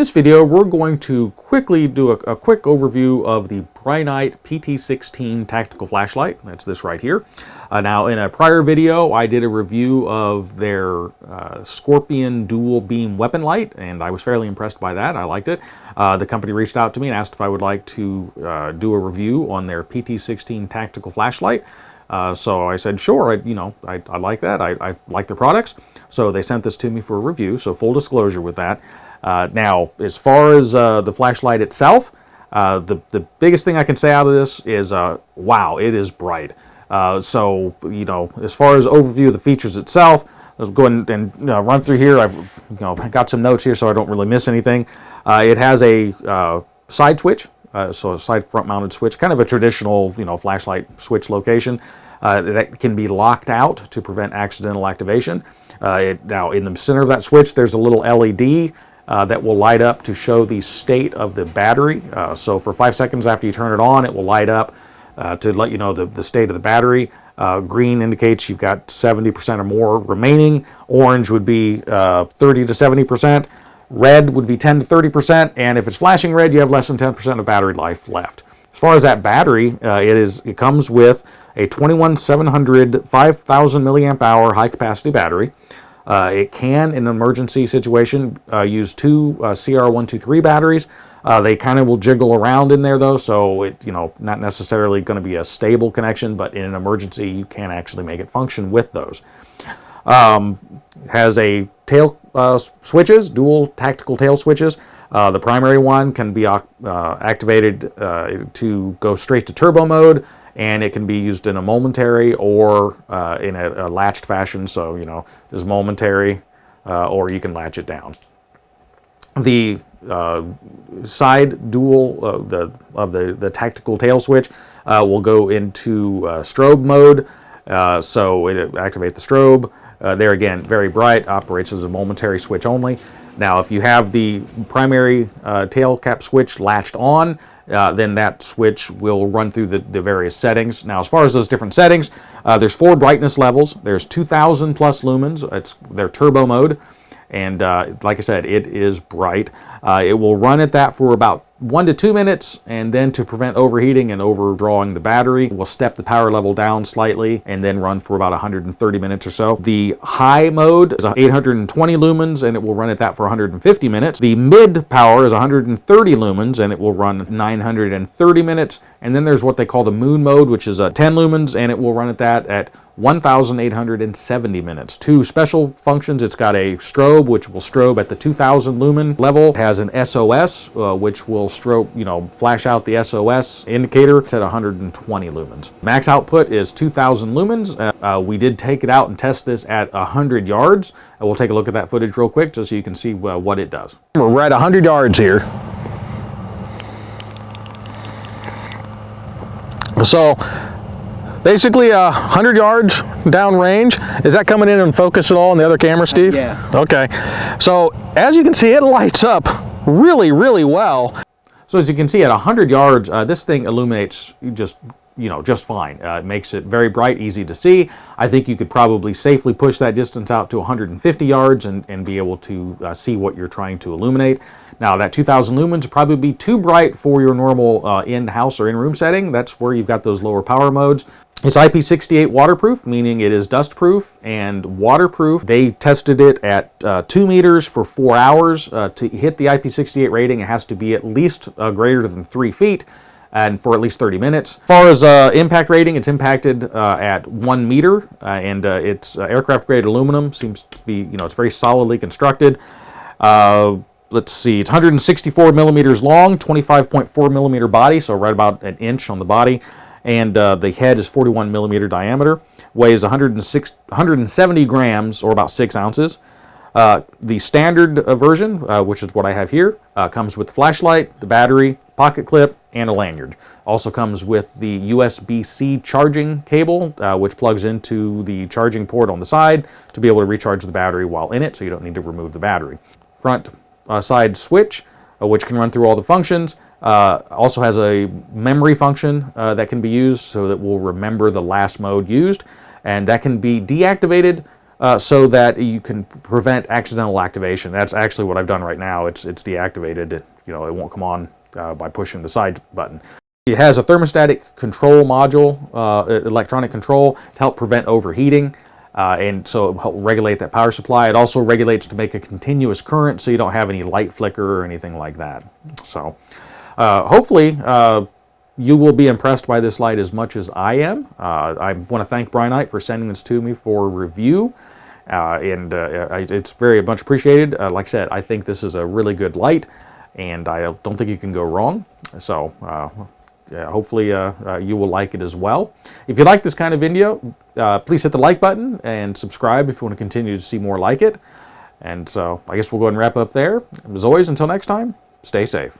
this video, we're going to quickly do a quick overview of the Brinyte PT16 tactical flashlight. That's this right here. Now, in a prior video, I did a review of their Scorpion dual beam weapon light, and I was fairly impressed by that. I liked it. The company reached out to me and asked if I would like to do a review on their PT16 tactical flashlight. So I said, sure, I like that. I like their products. So they sent this to me for a review, so full disclosure with that. Now, as far as the flashlight itself, the biggest thing I can say out of this is, wow, it is bright. So, as far as overview of the features itself, let's go ahead and run through here. I've got some notes here so I don't really miss anything. It has a side switch, so a side front mounted switch, kind of a traditional, flashlight switch location that can be locked out to prevent accidental activation. Now, in the center of that switch, there's a little LED that will light up to show the state of the battery. So for 5 seconds after you turn it on, it will light up to let you know the state of the battery. Green indicates you've got 70% or more remaining. Orange would be 30 to 70%. Red would be 10 to 30%. And if it's flashing red, you have less than 10% of battery life left. As far as that battery, it comes with a 21700 5000 milliamp hour high capacity battery. It can, in an emergency situation, use two CR123 batteries. They kind of will jiggle around in there though, so it, not necessarily going to be a stable connection, but in an emergency you can actually make it function with those. Has a tail switches, dual tactical tail switches. The primary one can be activated to go straight to turbo mode, and it can be used in a momentary or in a latched fashion, so there's momentary or you can latch it down. The side dual of the tactical tail switch will go into strobe mode, so it activates the strobe. There again, very bright, operates as a momentary switch only. Now, if you have the primary tail cap switch latched on, then that switch will run through the various settings. Now, as far as those different settings, there's 4 brightness levels. There's 2000 plus lumens. It's their turbo mode. And like I said, it is bright. It will run at that for about 1 to 2 minutes, and then to prevent overheating and overdrawing the battery, we'll step the power level down slightly and then run for about 130 minutes or so. The high mode is 820 lumens, and it will run at that for 150 minutes. The mid power is 130 lumens, and it will run 930 minutes. And then there's what they call the moon mode, which is 10 lumens, and it will run at that at 1,870 minutes. 2 special functions. It's got a strobe, which will strobe at the 2000 lumen level. It has an SOS, which will strobe, flash out the SOS indicator. It's at 120 lumens. Max output is 2000 lumens. We did take it out and test this at 100 yards. We'll take a look at that footage real quick just so you can see what it does. We're at 100 yards here. So, basically 100 yards downrange. Is that coming in and focus at all on the other camera, Steve? Yeah. Okay. So as you can see, it lights up really, really well. So as you can see, at 100 yards, this thing illuminates just fine. It makes it very bright, easy to see. I think you could probably safely push that distance out to 150 yards and be able to see what you're trying to illuminate. Now, that 2000 lumens would probably be too bright for your normal in-house or in-room setting. That's where you've got those lower power modes. It's IP68 waterproof, meaning it is dust-proof and waterproof. They tested it at 2 meters for 4 hours. To hit the IP68 rating, it has to be at least greater than 3 feet. And for at least 30 minutes. As far as impact rating, it's impacted at 1 meter, and it's aircraft grade aluminum. Seems to be, it's very solidly constructed. Let's see, it's 164 millimeters long, 25.4 millimeter body, so right about an inch on the body, and the head is 41 millimeter diameter, weighs 170 grams, or about 6 ounces. The standard version, which is what I have here, comes with the flashlight, the battery, pocket clip, and a lanyard. Also comes with the USB-C charging cable, which plugs into the charging port on the side to be able to recharge the battery while in it, so you don't need to remove the battery. Front side switch, which can run through all the functions. Also has a memory function that can be used, so that we'll remember the last mode used, and that can be deactivated so that you can prevent accidental activation. That's actually what I've done right now. It's deactivated. It won't come on by pushing the side button. It has a thermostatic control module, electronic control, to help prevent overheating, and so it'll help regulate that power supply. It also regulates to make a continuous current, so you don't have any light flicker or anything like that. So hopefully you will be impressed by this light as much as I am. I want to thank Brinyte for sending this to me for review, and it's very much appreciated. Like I said, I think this is a really good light, and I don't think you can go wrong. So hopefully you will like it as well. If you like this kind of video, please hit the like button and subscribe if you want to continue to see more like it. And so I guess we'll go ahead and wrap up there. As always, until next time, stay safe.